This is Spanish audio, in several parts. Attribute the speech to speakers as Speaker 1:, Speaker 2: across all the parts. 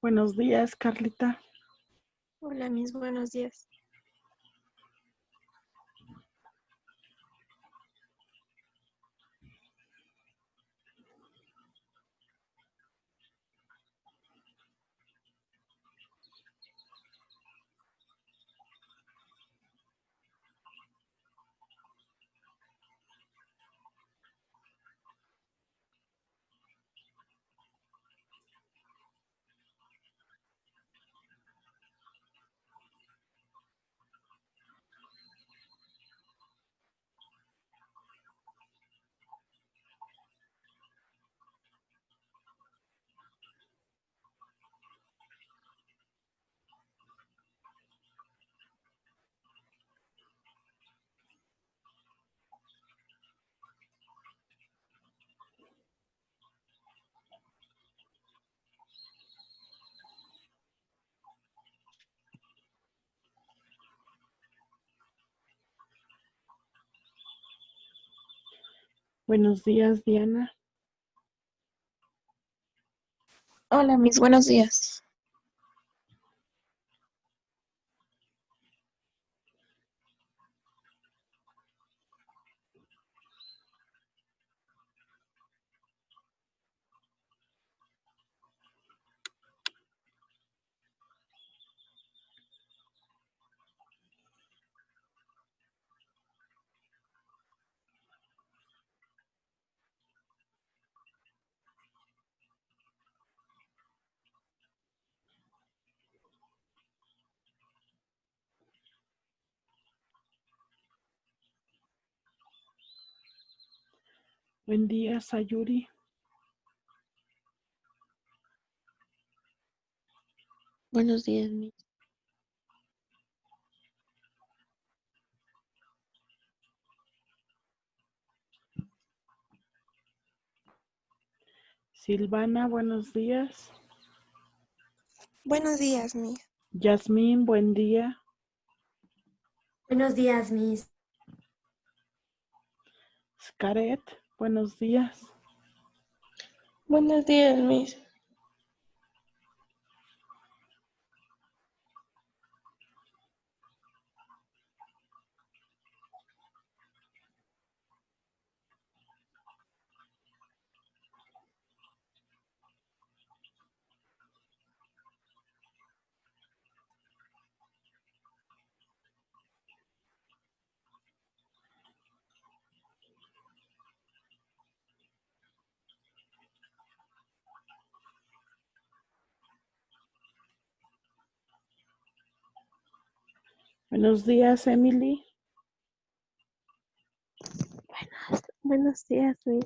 Speaker 1: Buenos días, Carlita.
Speaker 2: Hola, mis buenos días.
Speaker 1: Buenos días, Diana.
Speaker 2: Hola, mis buenos días.
Speaker 1: Buen día, Sayuri.
Speaker 2: Buenos días, mis.
Speaker 1: Silvana, buenos días.
Speaker 2: Buenos días, mis.
Speaker 1: Yasmín, buen día.
Speaker 3: Buenos días, mis.
Speaker 1: Scaret, buenos días.
Speaker 2: Buenos días, mis.
Speaker 1: Buenos días, Emily.
Speaker 2: Buenos días, mis.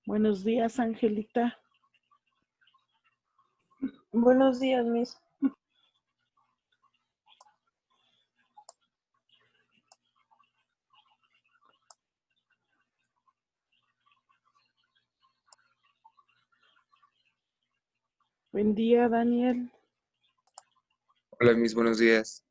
Speaker 1: Buenos días, Angelita.
Speaker 4: Buenos días, mis.
Speaker 1: Buen día, Daniel.
Speaker 5: Hola, mis buenos días.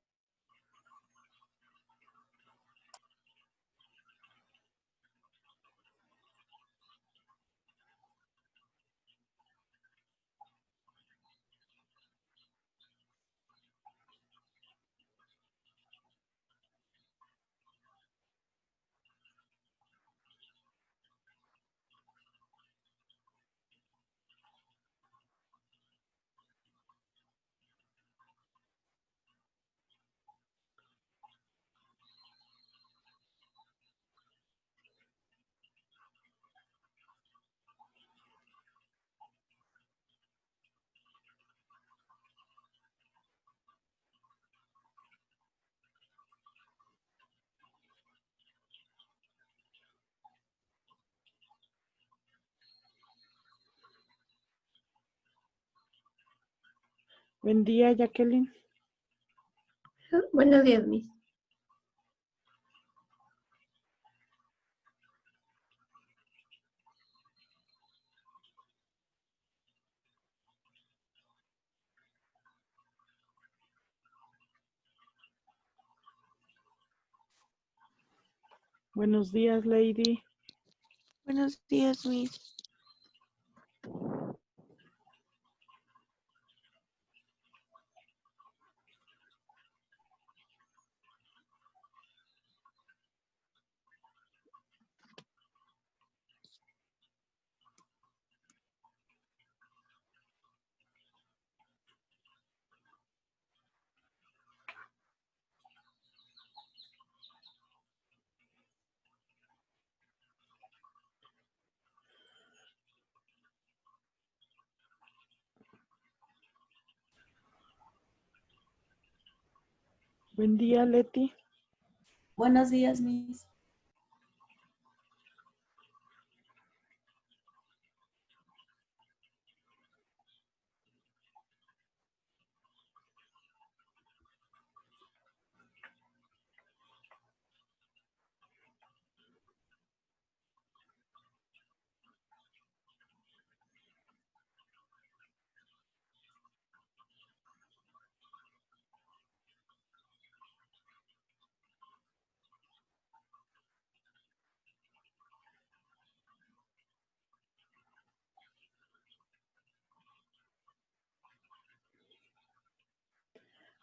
Speaker 1: Buen día, Jacqueline.
Speaker 3: Buenos días, mis.
Speaker 1: Buenos días, Lady.
Speaker 2: Buenos días, Miss.
Speaker 1: Buen día, Leti.
Speaker 6: Buenos días, Miss.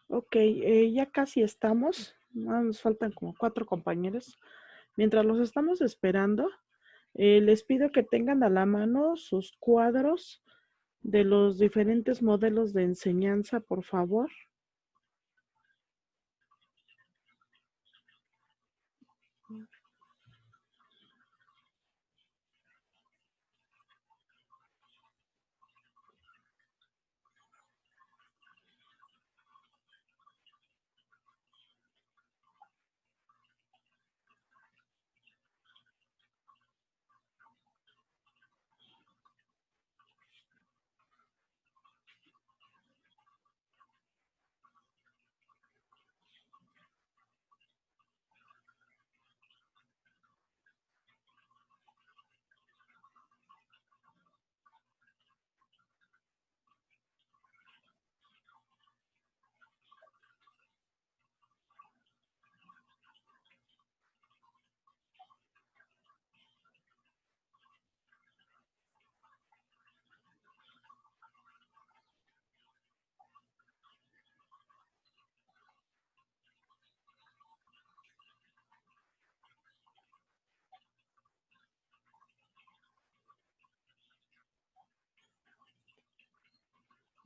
Speaker 1: Ok, ya casi estamos. Nos faltan como 4 compañeros. Mientras los estamos esperando, les pido que tengan a la mano sus cuadros de los diferentes modelos de enseñanza, por favor.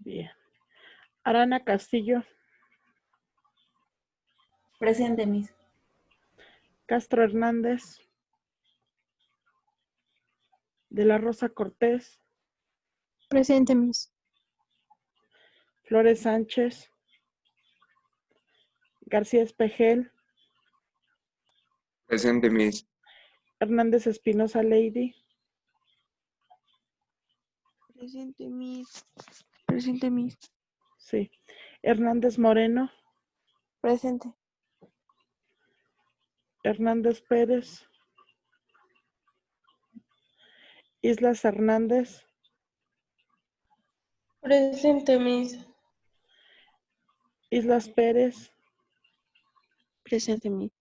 Speaker 1: Bien. Arana Castillo,
Speaker 6: Presente, Miss.
Speaker 1: Castro Hernández, de la Rosa Cortés,
Speaker 2: Presente, Miss.
Speaker 1: Flores Sánchez, García Espejel,
Speaker 5: Presente, Miss.
Speaker 1: Hernández Espinosa Lady,
Speaker 2: Presente, Miss. Presente, Miss.
Speaker 1: sí. Hernández Moreno,
Speaker 2: Presente.
Speaker 1: Hernández Pérez, Islas Hernández,
Speaker 4: Presente, Miss.
Speaker 1: Islas Pérez,
Speaker 2: Presente, Miss.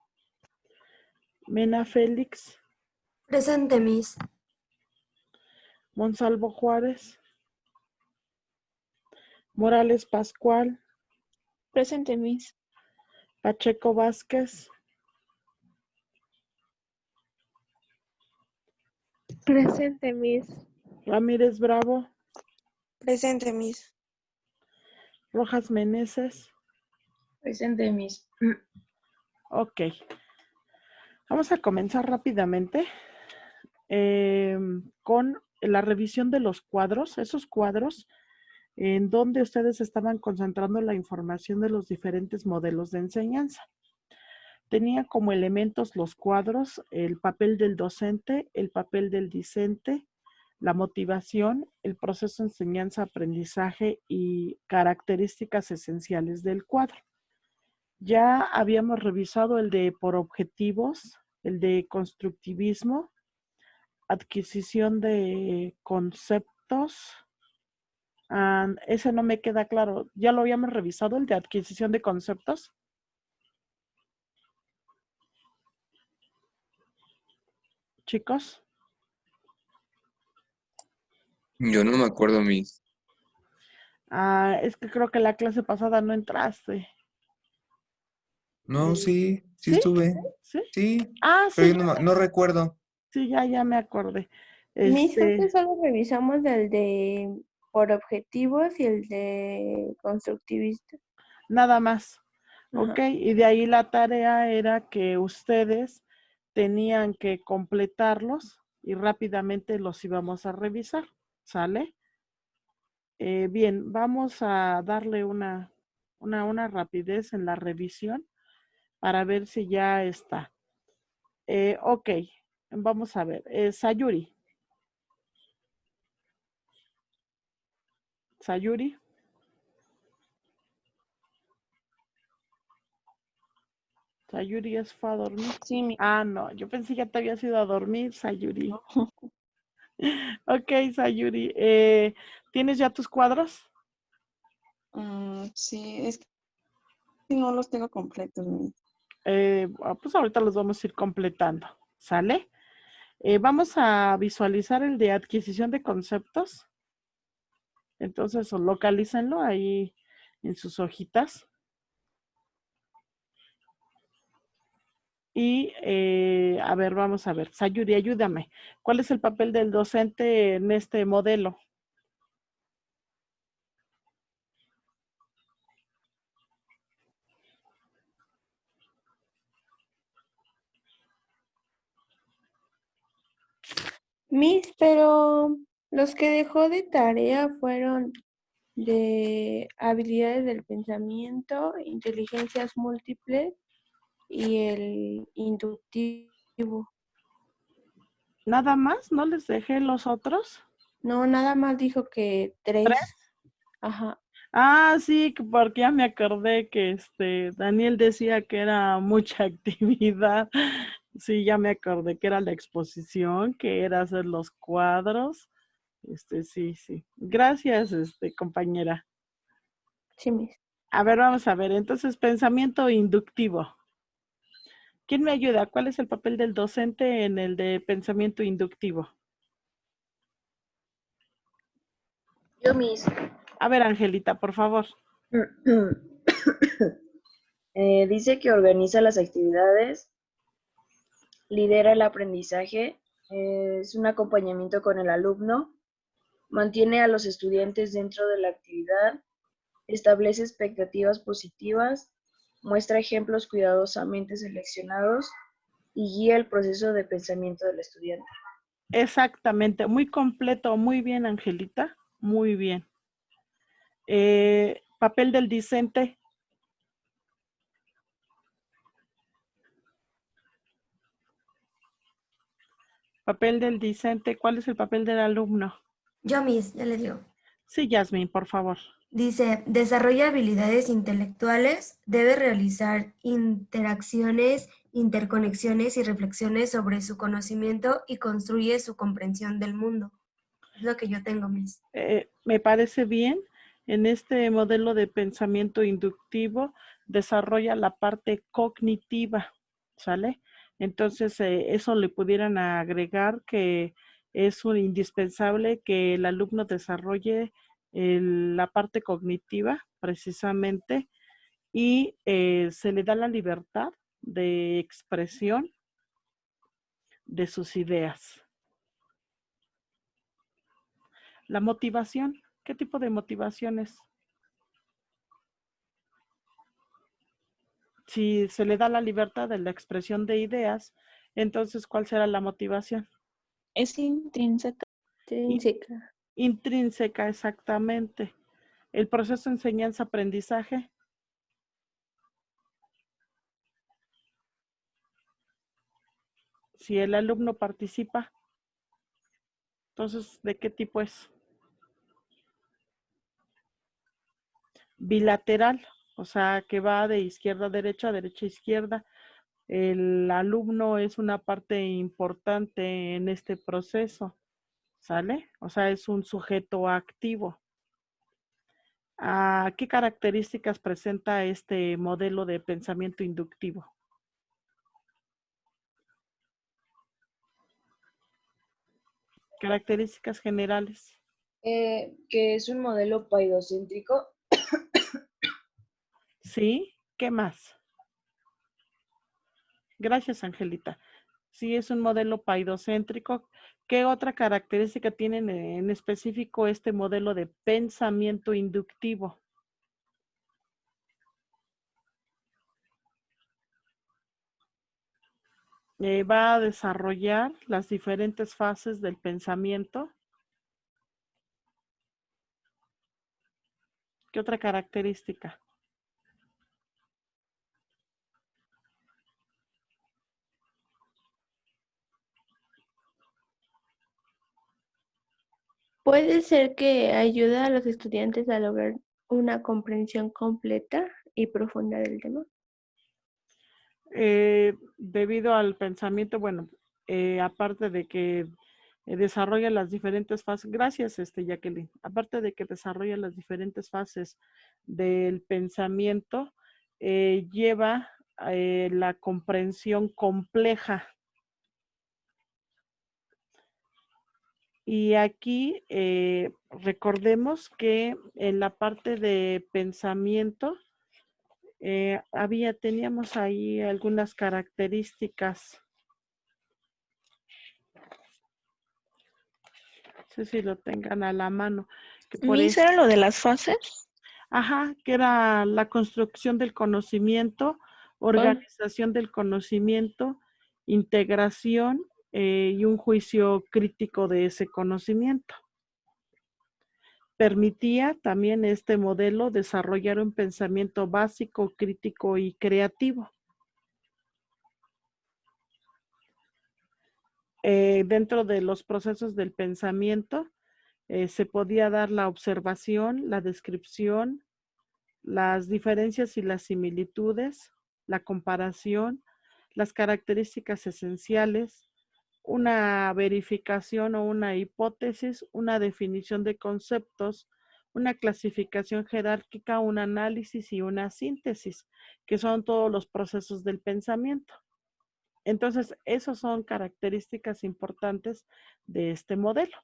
Speaker 1: Mena Félix,
Speaker 3: Presente, Miss.
Speaker 1: Monsalvo Juárez, Morales Pascual,
Speaker 2: Presente, Miss.
Speaker 1: Pacheco Vázquez,
Speaker 2: Presente, Miss.
Speaker 1: Ramírez Bravo,
Speaker 4: Presente, Miss.
Speaker 1: Rojas Meneses.
Speaker 4: Presente, Miss.
Speaker 1: Ok. Vamos a comenzar rápidamente con la revisión de los cuadros, esos cuadros en donde ustedes estaban concentrando la información de los diferentes modelos de enseñanza. Tenía como elementos los cuadros, el papel del docente, el papel del discente, la motivación, el proceso de enseñanza-aprendizaje y características esenciales del cuadro. Ya habíamos revisado el de por objetivos, el de constructivismo, adquisición de conceptos. Ese no me queda claro. ¿Ya lo habíamos revisado, el de adquisición de conceptos? chicos?
Speaker 5: Yo no me acuerdo, Miss.
Speaker 1: Ah, es que creo que la clase pasada no entraste.
Speaker 5: No, sí, sí
Speaker 1: ¿Sí?
Speaker 5: estuve.
Speaker 1: ¿Sí?
Speaker 5: Sí,
Speaker 1: Ah,
Speaker 5: pero
Speaker 1: sí,
Speaker 5: yo no recuerdo.
Speaker 1: sí, ya me acordé.
Speaker 2: Miss, creo que
Speaker 1: Este,
Speaker 2: solo revisamos el de por objetivos y el de constructivista.
Speaker 1: nada más.
Speaker 2: Ajá.
Speaker 1: Ok, y de ahí la tarea era que ustedes tenían que completarlos y rápidamente los íbamos a revisar. ¿Sale? Bien, vamos a darle una rapidez en la revisión para ver si ya está. Ok, vamos a ver. Sayuri. Sayuri. Sayuri ya se fue a dormir.
Speaker 2: Sí, Miss.
Speaker 1: Ah, no, yo pensé que ya te habías ido a dormir, Sayuri. Ok, Sayuri. ¿Tienes ya tus cuadros?
Speaker 7: Sí, es que no los tengo completos, Miss.
Speaker 1: Pues ahorita los vamos a ir completando. ¿Sale? Vamos a visualizar el de adquisición de conceptos. Entonces, localícenlo ahí en sus hojitas. Y, a ver, vamos a ver. Sayuri, ayúdame. ¿Cuál es el papel del docente en este modelo?
Speaker 2: Miss, pero los que dejó de tarea fueron de habilidades del pensamiento, inteligencias múltiples y el inductivo.
Speaker 1: ¿Nada más? ¿No les dejé los otros?
Speaker 2: No, nada más dijo que 3.
Speaker 1: ¿Tres?
Speaker 2: Ajá.
Speaker 1: Ah, sí, porque ya me acordé que Daniel decía que era mucha actividad. Sí, ya me acordé que era la exposición, que era hacer los cuadros. Sí. Gracias, compañera.
Speaker 2: Sí, Miss.
Speaker 1: A ver, vamos a ver. Entonces, pensamiento inductivo. ¿Quién me ayuda? ¿Cuál es el papel del docente en el de pensamiento inductivo?
Speaker 4: Yo, Miss.
Speaker 1: A ver, Angelita, por favor.
Speaker 8: Dice que organiza las actividades, lidera el aprendizaje, es un acompañamiento con el alumno, mantiene a los estudiantes dentro de la actividad, establece expectativas positivas, muestra ejemplos cuidadosamente seleccionados y guía el proceso de pensamiento del estudiante.
Speaker 1: Exactamente, muy completo, muy bien, Angelita, muy bien. Papel del discente. Papel del discente, ¿cuál es el papel del alumno?
Speaker 3: Yo, Miss, ya le digo.
Speaker 1: Sí, Yasmin, por favor.
Speaker 3: Dice, desarrolla habilidades intelectuales, debe realizar interacciones, interconexiones y reflexiones sobre su conocimiento y construye su comprensión del mundo. Es lo que yo tengo, Miss.
Speaker 1: Me parece bien. En este modelo de pensamiento inductivo desarrolla la parte cognitiva, ¿sale? Entonces, eso le pudieran agregar que es un indispensable que el alumno desarrolle la parte cognitiva, precisamente, y se le da la libertad de expresión de sus ideas. La motivación, ¿qué tipo de motivaciones? Si se le da la libertad de la expresión de ideas, entonces, ¿cuál será la motivación?
Speaker 2: Es intrínseca. Intrínseca.
Speaker 1: Intrínseca, exactamente. El proceso de enseñanza-aprendizaje. Si el alumno participa, entonces, ¿de qué tipo es? Bilateral, o sea, que va de izquierda a derecha, derecha a izquierda. El alumno es una parte importante en este proceso, ¿sale? O sea, es un sujeto activo. ¿Qué características presenta este modelo de pensamiento inductivo? Características generales.
Speaker 8: Que es un modelo paidocéntrico.
Speaker 1: ¿Sí? ¿Qué más? Gracias, Angelita. Sí, es un modelo paidocéntrico. ¿Qué otra característica tiene en específico este modelo de pensamiento inductivo? Va a desarrollar las diferentes fases del pensamiento. ¿Qué otra característica?
Speaker 2: Puede ser que ayuda a los estudiantes a lograr una comprensión completa y profunda del tema.
Speaker 1: Debido al pensamiento, bueno, aparte de que desarrolla las diferentes fases, gracias, Jacqueline, aparte de que desarrolla las diferentes fases del pensamiento, lleva la comprensión compleja. Y aquí recordemos que en la parte de pensamiento teníamos ahí algunas características. No sé si lo tengan a la mano. Que por
Speaker 7: ¿Miss era lo de las fases?
Speaker 1: Ajá, que era la construcción del conocimiento, organización del conocimiento, integración y un juicio crítico de ese conocimiento. Permitía también este modelo desarrollar un pensamiento básico, crítico y creativo. Dentro de los procesos del pensamiento se podía dar la observación, la descripción, las diferencias y las similitudes, la comparación, las características esenciales, una verificación o una hipótesis, una definición de conceptos, una clasificación jerárquica, un análisis y una síntesis, que son todos los procesos del pensamiento. Entonces, esas son características importantes de este modelo.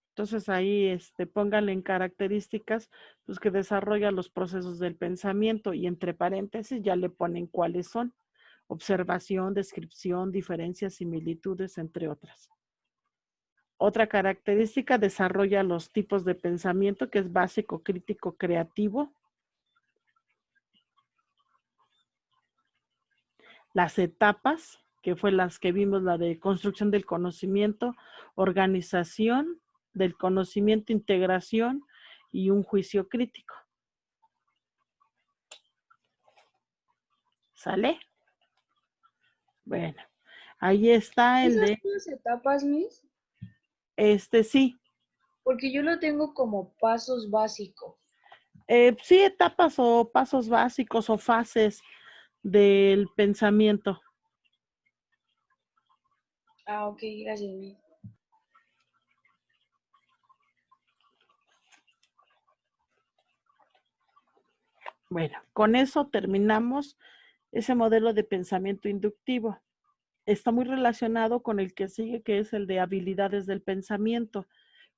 Speaker 1: Entonces ahí pónganle en características pues, que desarrolla los procesos del pensamiento y entre paréntesis ya le ponen cuáles son. Observación, descripción, diferencias, similitudes, entre otras. Otra característica, desarrolla los tipos de pensamiento que es básico, crítico, creativo. Las etapas, que fue las que vimos, la de construcción del conocimiento, organización del conocimiento, integración y un juicio crítico. ¿Sale? Bueno, ahí está el de...
Speaker 8: ¿Esas son las etapas, Miss?
Speaker 1: Sí.
Speaker 8: Porque yo lo tengo como pasos básicos.
Speaker 1: Sí, etapas o pasos básicos o fases del pensamiento.
Speaker 8: Ah, ok, gracias, Miss.
Speaker 1: Bueno, con eso terminamos ese modelo de pensamiento inductivo. Está muy relacionado con el que sigue, que es el de habilidades del pensamiento.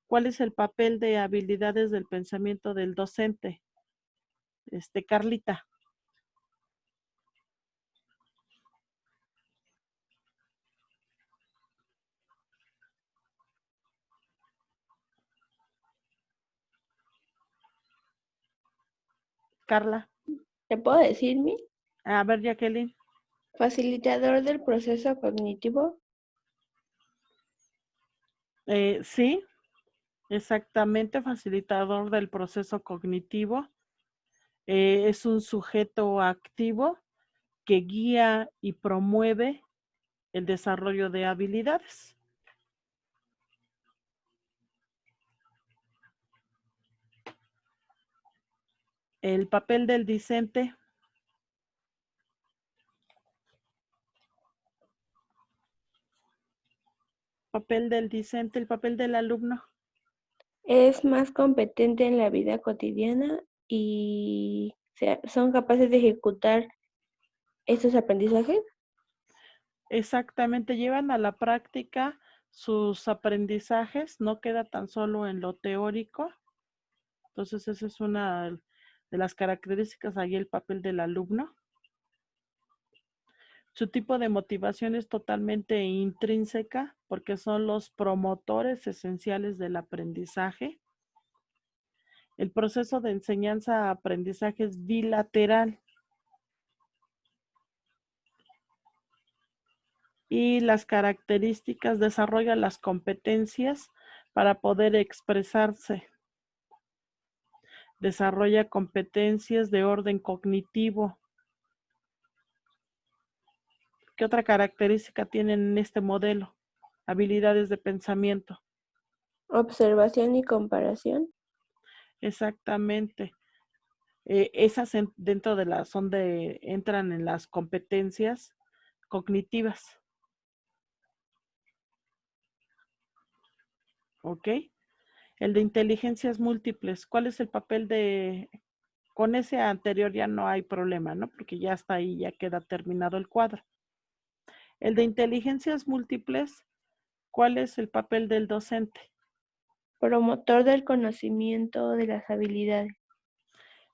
Speaker 1: ¿Cuál es el papel de habilidades del pensamiento del docente? Carlita. Carla.
Speaker 2: ¿Te puedo decir, Miss?
Speaker 1: A ver, Jacqueline.
Speaker 2: Facilitador del proceso cognitivo.
Speaker 1: Sí, exactamente, facilitador del proceso cognitivo. Es un sujeto activo que guía y promueve el desarrollo de habilidades. El papel del discente. Papel del discente, el papel del alumno.
Speaker 2: Es más competente en la vida cotidiana y son capaces de ejecutar estos aprendizajes.
Speaker 1: Exactamente, llevan a la práctica sus aprendizajes, no queda tan solo en lo teórico. Entonces, esa es una de las características, ahí el papel del alumno. Su tipo de motivación es totalmente intrínseca porque son los promotores esenciales del aprendizaje. El proceso de enseñanza-aprendizaje es bilateral. Y las características desarrollan las competencias para poder expresarse. Desarrolla competencias de orden cognitivo. ¿Qué otra característica tienen en este modelo? Habilidades de pensamiento.
Speaker 2: Observación y comparación.
Speaker 1: Exactamente. Esas dentro de las entran en las competencias cognitivas. ¿Ok? El de inteligencias múltiples. ¿Cuál es el papel de...? Con ese anterior ya no hay problema, ¿no? Porque ya está ahí, ya queda terminado el cuadro. El de inteligencias múltiples, ¿cuál es el papel del docente?
Speaker 2: Promotor del conocimiento de las habilidades.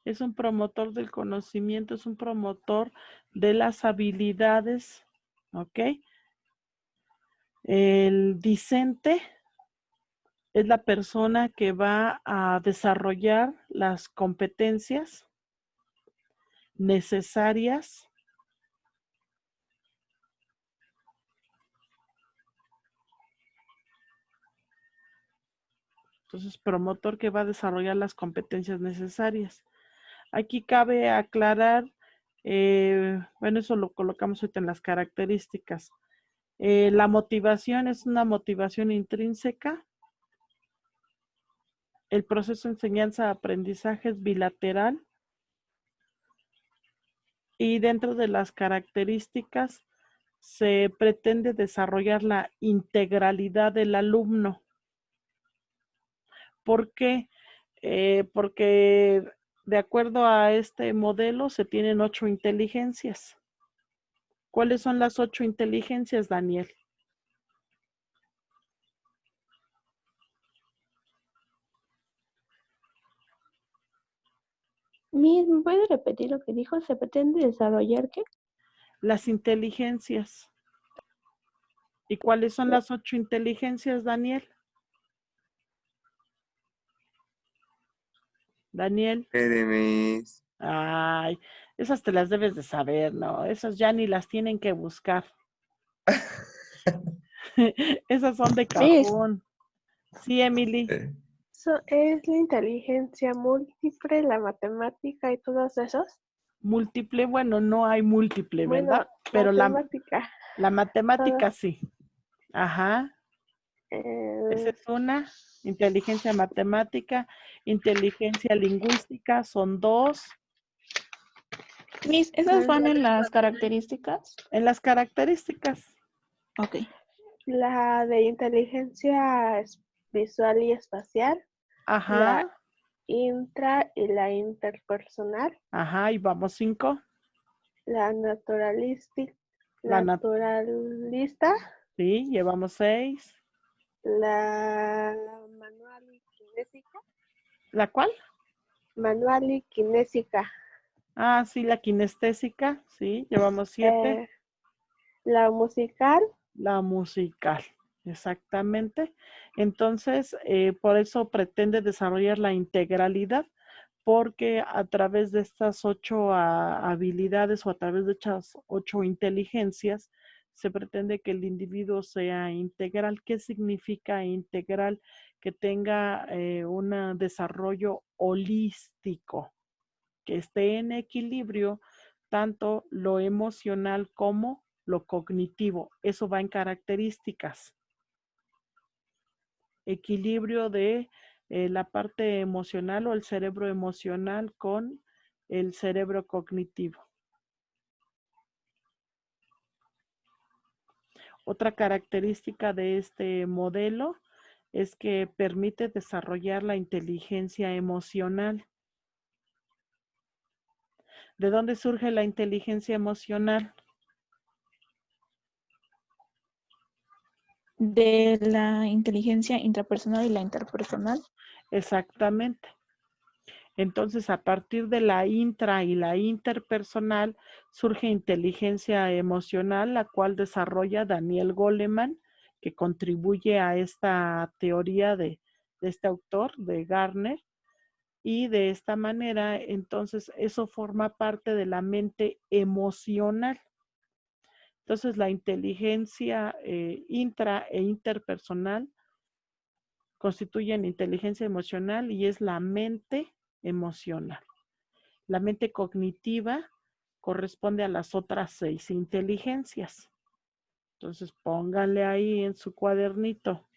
Speaker 1: Es un promotor del conocimiento, es un promotor de las habilidades, ¿ok? El discente es la persona que va a desarrollar las competencias necesarias Entonces, promotor que va a desarrollar las competencias necesarias. Aquí cabe aclarar, bueno, eso lo colocamos ahorita en las características. La motivación es una motivación intrínseca. El proceso de enseñanza-aprendizaje es bilateral. Y dentro de las características se pretende desarrollar la integralidad del alumno. ¿Por qué? Porque de acuerdo a este modelo se tienen 8 inteligencias. ¿Cuáles son las 8 inteligencias, Daniel?
Speaker 2: Miss, ¿me puede repetir lo que dijo? ¿Se pretende desarrollar qué?
Speaker 1: Las inteligencias. ¿Y cuáles son las 8 inteligencias, Daniel? Daniel.
Speaker 5: Mis.
Speaker 1: Ay, esas te las debes de saber, ¿no? Esas ya ni las tienen que buscar. Esas son de cajón. Sí, Emily.
Speaker 9: ¿Es la inteligencia múltiple, la matemática y todos esos?
Speaker 1: Múltiple, bueno, no hay múltiple, ¿verdad?
Speaker 9: Bueno,
Speaker 1: Pero
Speaker 9: matemática.
Speaker 1: la matemática
Speaker 9: Todas.
Speaker 1: sí. Ajá. Esa es una. Inteligencia matemática, inteligencia lingüística, son 2.
Speaker 6: Miss, ¿esas van en las características?
Speaker 1: En las características.
Speaker 6: Ok.
Speaker 9: La de inteligencia visual y espacial.
Speaker 1: Ajá.
Speaker 9: La intra y la interpersonal.
Speaker 1: Ajá, y vamos 5.
Speaker 9: La naturalista.
Speaker 1: Sí, llevamos 6.
Speaker 9: La manual y kinésica.
Speaker 1: ¿La cuál?
Speaker 9: Manual y kinésica.
Speaker 1: Ah, sí, la kinestésica, sí, llevamos 7.
Speaker 9: La musical.
Speaker 1: La musical, exactamente. Entonces, por eso pretende desarrollar la integralidad, porque a través de estas 8 habilidades o a través de estas 8 inteligencias, se pretende que el individuo sea integral. ¿Qué significa integral? Que tenga un desarrollo holístico, que esté en equilibrio tanto lo emocional como lo cognitivo. Eso va en características. Equilibrio de la parte emocional o el cerebro emocional con el cerebro cognitivo. Otra característica de este modelo es que permite desarrollar la inteligencia emocional. ¿De dónde surge la inteligencia emocional?
Speaker 6: de la inteligencia intrapersonal y la interpersonal.
Speaker 1: Exactamente. Entonces, a partir de la intra y la interpersonal surge inteligencia emocional, la cual desarrolla Daniel Goleman, que contribuye a esta teoría de este autor, de Garner, y de esta manera, entonces, eso forma parte de la mente emocional. Entonces, la inteligencia intra e interpersonal constituyen inteligencia emocional y es la mente emocional. La mente cognitiva corresponde a las otras 6 inteligencias. Entonces, pónganle ahí en su cuadernito,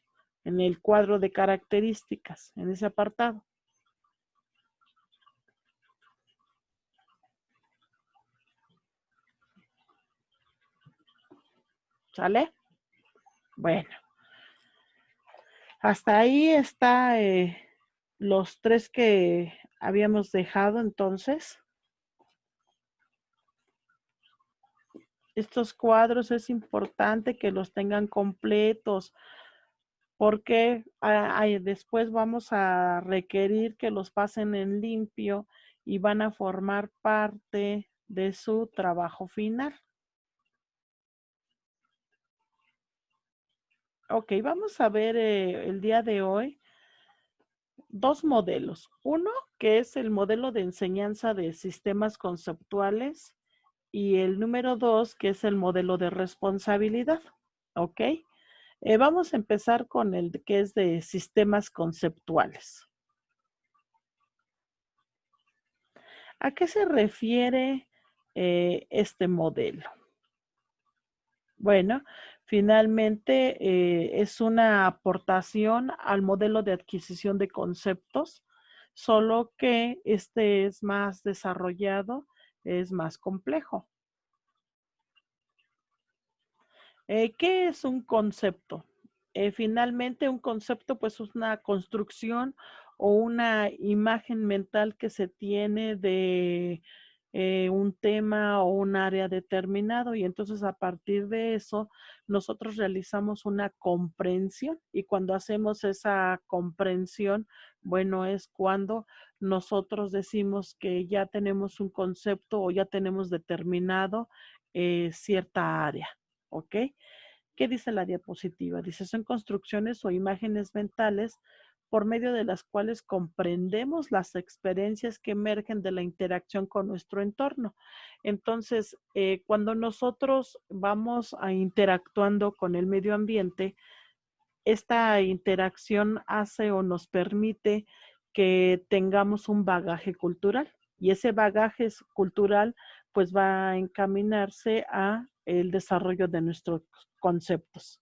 Speaker 1: en el cuadro de características, en ese apartado. ¿Sale? Bueno, hasta ahí está los 3 que habíamos dejado entonces. Estos cuadros es importante que los tengan completos porque después vamos a requerir que los pasen en limpio y van a formar parte de su trabajo final. Ok, vamos a ver el día de hoy 2 modelos. Uno, que es el modelo de enseñanza de sistemas conceptuales, y el número 2, que es el modelo de responsabilidad. Ok, vamos a empezar con el que es de sistemas conceptuales. ¿A qué se refiere este modelo? Bueno, finalmente es una aportación al modelo de adquisición de conceptos, solo que este es más desarrollado, es más complejo. ¿Qué es un concepto? Finalmente, un concepto pues es una construcción o una imagen mental que se tiene de un tema o un área determinado, y entonces a partir de eso nosotros realizamos una comprensión, y cuando hacemos esa comprensión, bueno, es cuando nosotros decimos que ya tenemos un concepto o ya tenemos determinado cierta área. ¿Ok? ¿Qué dice la diapositiva? Dice, son construcciones o imágenes mentales por medio de las cuales comprendemos las experiencias que emergen de la interacción con nuestro entorno. Entonces, cuando nosotros vamos interactuando con el medio ambiente, esta interacción hace o nos permite que tengamos un bagaje cultural, y ese bagaje cultural pues va a encaminarse a el desarrollo de nuestros conceptos.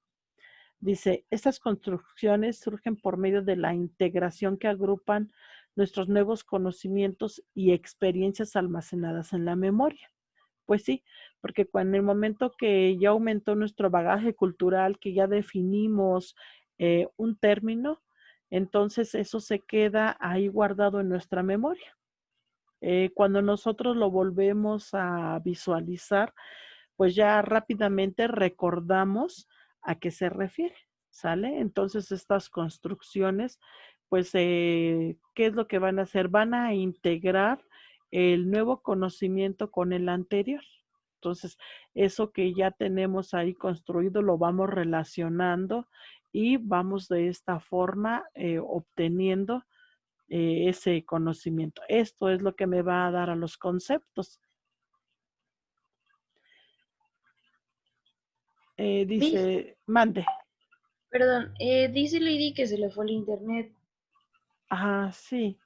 Speaker 1: Dice, estas construcciones surgen por medio de la integración que agrupan nuestros nuevos conocimientos y experiencias almacenadas en la memoria. Pues sí, porque en el momento que ya aumentó nuestro bagaje cultural, que ya definimos un término, entonces eso se queda ahí guardado en nuestra memoria. Cuando nosotros lo volvemos a visualizar, pues ya rápidamente recordamos a qué se refiere, ¿sale? Entonces estas construcciones, pues, ¿qué es lo que van a hacer? Van a integrar el nuevo conocimiento con el anterior. Entonces, eso que ya tenemos ahí construido lo vamos relacionando y vamos de esta forma obteniendo ese conocimiento. Esto es lo que me va a dar a los conceptos. Dice, mande.
Speaker 8: Perdón, dice Lady que se le fue el internet.
Speaker 1: Ah, sí.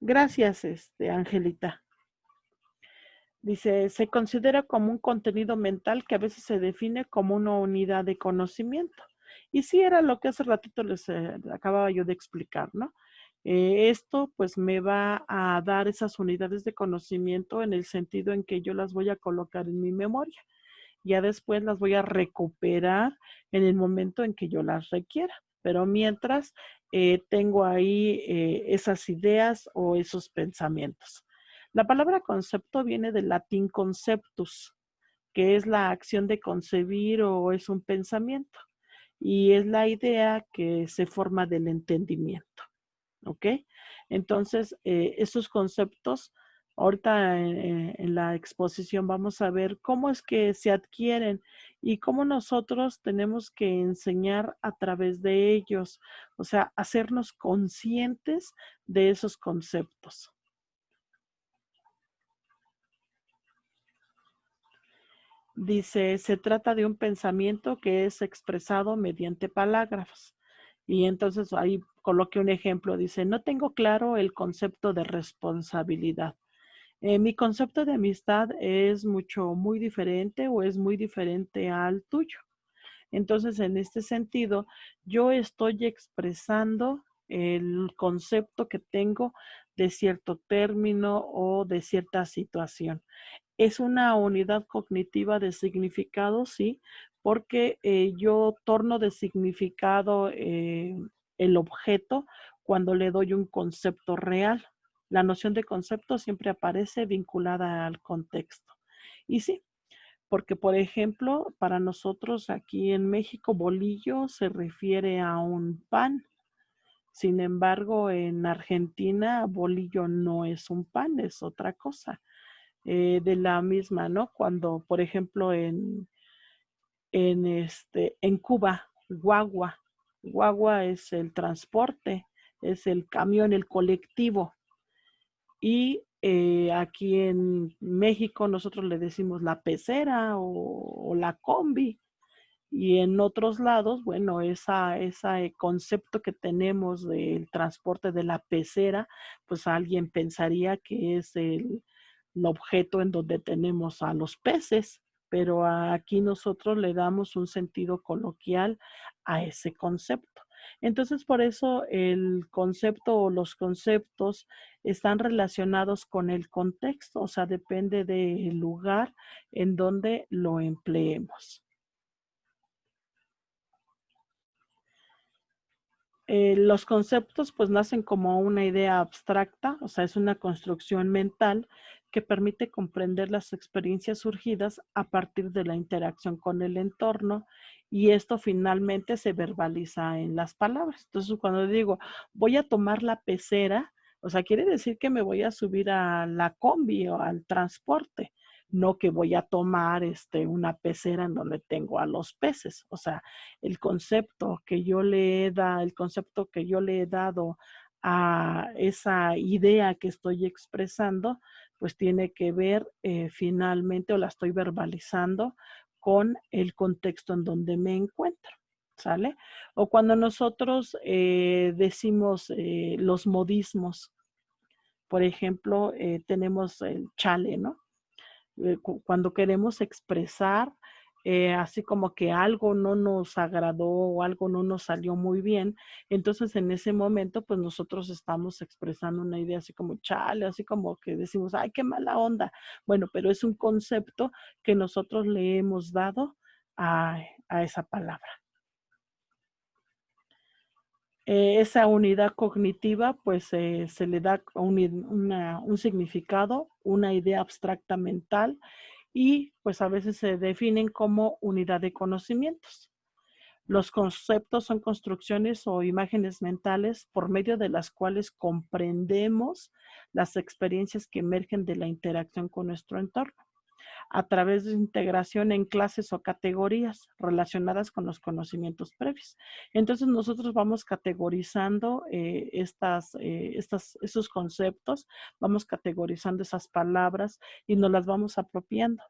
Speaker 1: Gracias, Angelita. Dice, se considera como un contenido mental que a veces se define como una unidad de conocimiento. Y sí era lo que hace ratito les acababa yo de explicar, ¿no? Esto pues me va a dar esas unidades de conocimiento en el sentido en que yo las voy a colocar en mi memoria. Ya después las voy a recuperar en el momento en que yo las requiera. Pero mientras tengo ahí esas ideas o esos pensamientos. La palabra concepto viene del latín conceptus, que es la acción de concebir o es un pensamiento. y es la idea que se forma del entendimiento. ¿Ok? Entonces, estos conceptos, ahorita en la exposición vamos a ver cómo es que se adquieren y cómo nosotros tenemos que enseñar a través de ellos, o sea, hacernos conscientes de esos conceptos. Dice, se trata de un pensamiento que es expresado mediante palabras. Y entonces ahí coloqué un ejemplo. Dice, no tengo claro el concepto de responsabilidad. Mi concepto de amistad es muy diferente o es muy diferente al tuyo. Entonces, en este sentido, yo estoy expresando el concepto que tengo de cierto término o de cierta situación. Es una unidad cognitiva de significado, sí, porque yo torno de significado el objeto cuando le doy un concepto real. La noción de concepto siempre aparece vinculada al contexto. Y sí, porque por ejemplo, para nosotros aquí en México, bolillo se refiere a un pan. Sin embargo, en Argentina, bolillo no es un pan, es otra cosa. De la misma, ¿no? Cuando, por ejemplo, en Cuba, guagua es el transporte, es el camión, el colectivo. Y aquí en México nosotros le decimos la pecera o la combi. Y en otros lados, bueno, ese concepto que tenemos del transporte de la pecera, pues alguien pensaría que es el objeto en donde tenemos a los peces, pero aquí nosotros le damos un sentido coloquial a ese concepto. Entonces, por eso el concepto o los conceptos están relacionados con el contexto, o sea, depende del lugar en donde lo empleemos. Los conceptos pues nacen como una idea abstracta, o sea, es una construcción mental que permite comprender las experiencias surgidas a partir de la interacción con el entorno y esto finalmente se verbaliza en las palabras. Entonces, cuando digo voy a tomar la pecera, o sea, quiere decir que me voy a subir a la combi o al transporte, no que voy a tomar una pecera en donde tengo a los peces. O sea, el concepto que yo le he dado a esa idea que estoy expresando, pues tiene que ver finalmente o la estoy verbalizando con el contexto en donde me encuentro, ¿sale? O cuando nosotros decimos los modismos, por ejemplo, tenemos el chale, ¿no? Cuando queremos expresar así como que algo no nos agradó o algo no nos salió muy bien, entonces en ese momento pues nosotros estamos expresando una idea así como chale, así como que decimos, ay, qué mala onda. Bueno, pero es un concepto que nosotros le hemos dado a esa palabra. Esa unidad cognitiva, pues se le da un significado, una idea abstracta mental y pues a veces se definen como unidad de conocimientos. Los conceptos son construcciones o imágenes mentales por medio de las cuales comprendemos las experiencias que emergen de la interacción con nuestro entorno a través de integración en clases o categorías relacionadas con los conocimientos previos. Entonces nosotros vamos categorizando esos conceptos, vamos categorizando esas palabras y nos las vamos apropiando.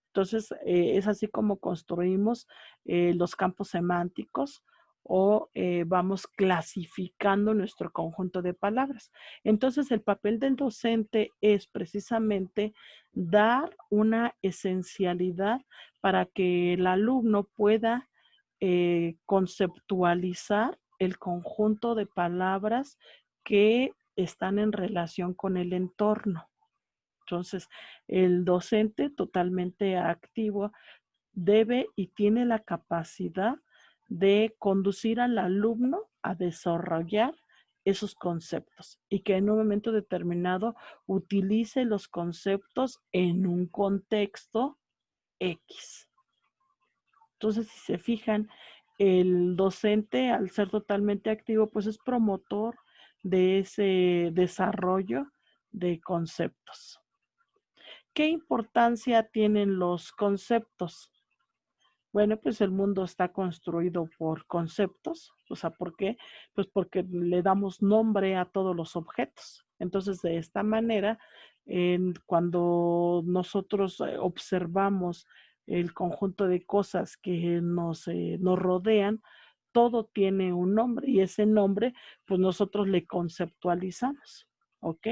Speaker 1: Entonces es así como construimos los campos semánticos o vamos clasificando nuestro conjunto de palabras. Entonces, el papel del docente es precisamente dar una esencialidad para que el alumno pueda conceptualizar el conjunto de palabras que están en relación con el entorno. Entonces, el docente totalmente activo debe y tiene la capacidad de conducir al alumno a desarrollar esos conceptos y que en un momento determinado utilice los conceptos en un contexto X. Entonces, si se fijan, el docente, al ser totalmente activo, pues es promotor de ese desarrollo de conceptos. ¿Qué importancia tienen los conceptos? Bueno, pues el mundo está construido por conceptos. O sea, ¿por qué? Pues porque le damos nombre a todos los objetos. Entonces, de esta manera, cuando nosotros observamos el conjunto de cosas que nos rodean, todo tiene un nombre y ese nombre, pues nosotros le conceptualizamos. ¿Ok?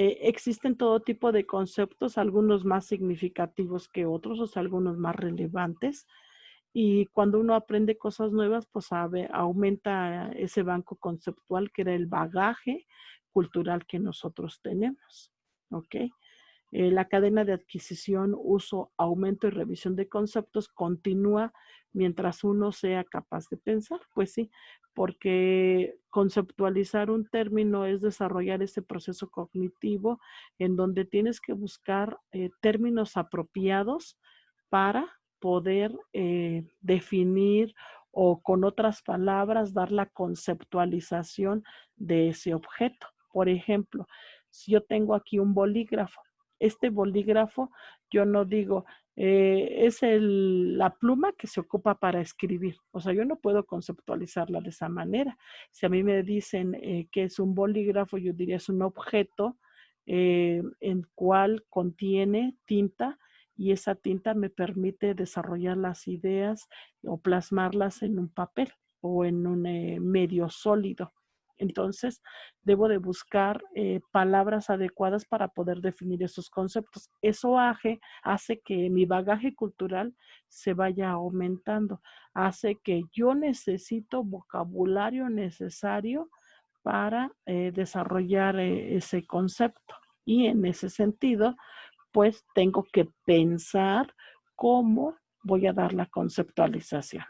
Speaker 1: Existen todo tipo de conceptos, algunos más significativos que otros, o sea, algunos más relevantes. Y cuando uno aprende cosas nuevas, pues aumenta ese banco conceptual que era el bagaje cultural que nosotros tenemos. ¿Ok? La cadena de adquisición, uso, aumento y revisión de conceptos continúa mientras uno sea capaz de pensar. Pues sí, porque conceptualizar un término es desarrollar ese proceso cognitivo en donde tienes que buscar términos apropiados para poder definir o con otras palabras dar la conceptualización de ese objeto. Por ejemplo, si yo tengo aquí un bolígrafo, este bolígrafo, yo no digo, es la pluma que se ocupa para escribir. O sea, yo no puedo conceptualizarla de esa manera. Si a mí me dicen que es un bolígrafo, yo diría es un objeto en cual contiene tinta y esa tinta me permite desarrollar las ideas o plasmarlas en un papel o en un medio sólido. Entonces, debo de buscar palabras adecuadas para poder definir esos conceptos. Eso hace que mi bagaje cultural se vaya aumentando, hace que yo necesito vocabulario necesario para desarrollar ese concepto. Y en ese sentido, pues tengo que pensar cómo voy a dar la conceptualización.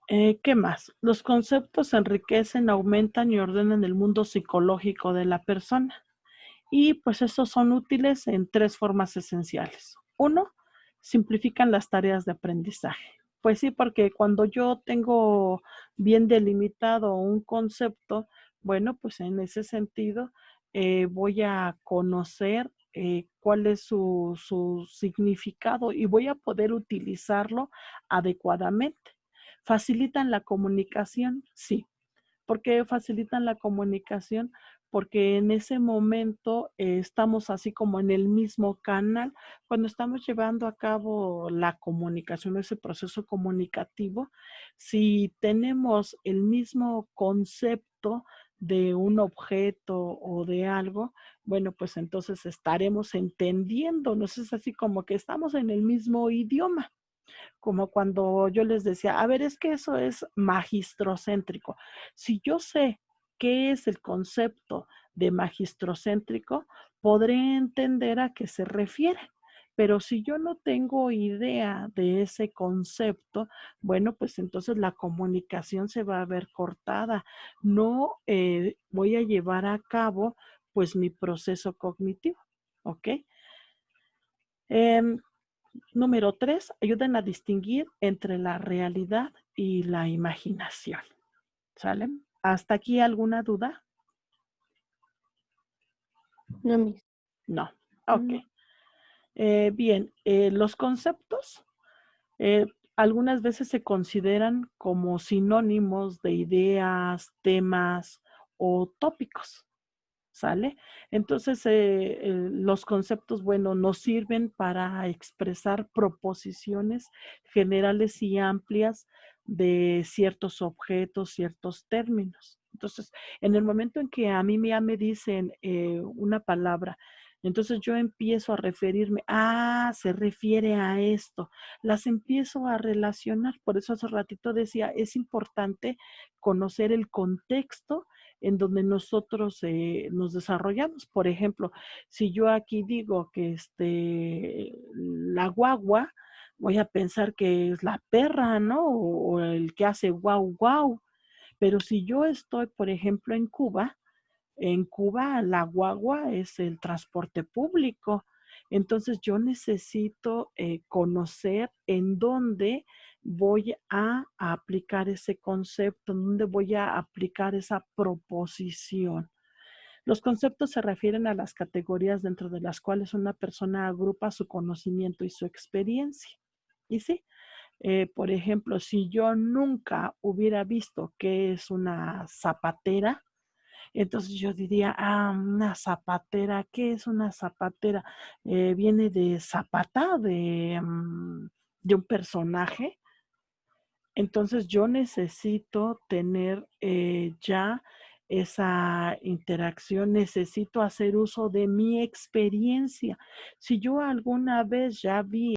Speaker 1: ¿Qué más? Los conceptos enriquecen, aumentan y ordenan el mundo psicológico de la persona. Y pues estos son útiles en 3 formas esenciales. 1, simplifican las tareas de aprendizaje. Pues sí, porque cuando yo tengo bien delimitado un concepto, bueno, pues en ese sentido voy a conocer cuál es su significado y voy a poder utilizarlo adecuadamente. ¿Facilitan la comunicación? Sí. ¿Por qué facilitan la comunicación? Porque en ese momento estamos así como en el mismo canal. Cuando estamos llevando a cabo la comunicación, ese proceso comunicativo, si tenemos el mismo concepto de un objeto o de algo, bueno, pues entonces estaremos entendiéndonos. Es así como que estamos en el mismo idioma. Como cuando yo les decía, a ver, es que eso es magistrocéntrico. Si yo sé qué es el concepto de magistrocéntrico, podré entender a qué se refiere. Pero si yo no tengo idea de ese concepto, bueno, pues entonces la comunicación se va a ver cortada. No voy a llevar a cabo pues mi proceso cognitivo, ¿ok? Número 3, ayudan a distinguir entre la realidad y la imaginación. ¿Sale? ¿Hasta aquí alguna duda?
Speaker 2: No, Miss.
Speaker 1: No. Ok. Bien, los conceptos algunas veces se consideran como sinónimos de ideas, temas o tópicos. ¿Sale? Entonces, los conceptos, bueno, nos sirven para expresar proposiciones generales y amplias de ciertos objetos, ciertos términos. Entonces, en el momento en que a mí ya me dicen una palabra, entonces yo empiezo a referirme, se refiere a esto, las empiezo a relacionar. Por eso hace ratito decía, es importante conocer el contexto en donde nosotros nos desarrollamos. Por ejemplo, si yo aquí digo que la guagua, voy a pensar que es la perra, ¿no? O el que hace guau, guau. Pero si yo estoy, por ejemplo, en Cuba la guagua es el transporte público. Entonces yo necesito conocer en dónde voy a aplicar ese concepto, en dónde voy a aplicar esa proposición. Los conceptos se refieren a las categorías dentro de las cuales una persona agrupa su conocimiento y su experiencia. Y sí, por ejemplo, si yo nunca hubiera visto qué es una zapatera, entonces yo diría, una zapatera, ¿qué es una zapatera? Viene de Zapata, de un personaje. Entonces yo necesito tener ya esa interacción, necesito hacer uso de mi experiencia. Si yo alguna vez ya vi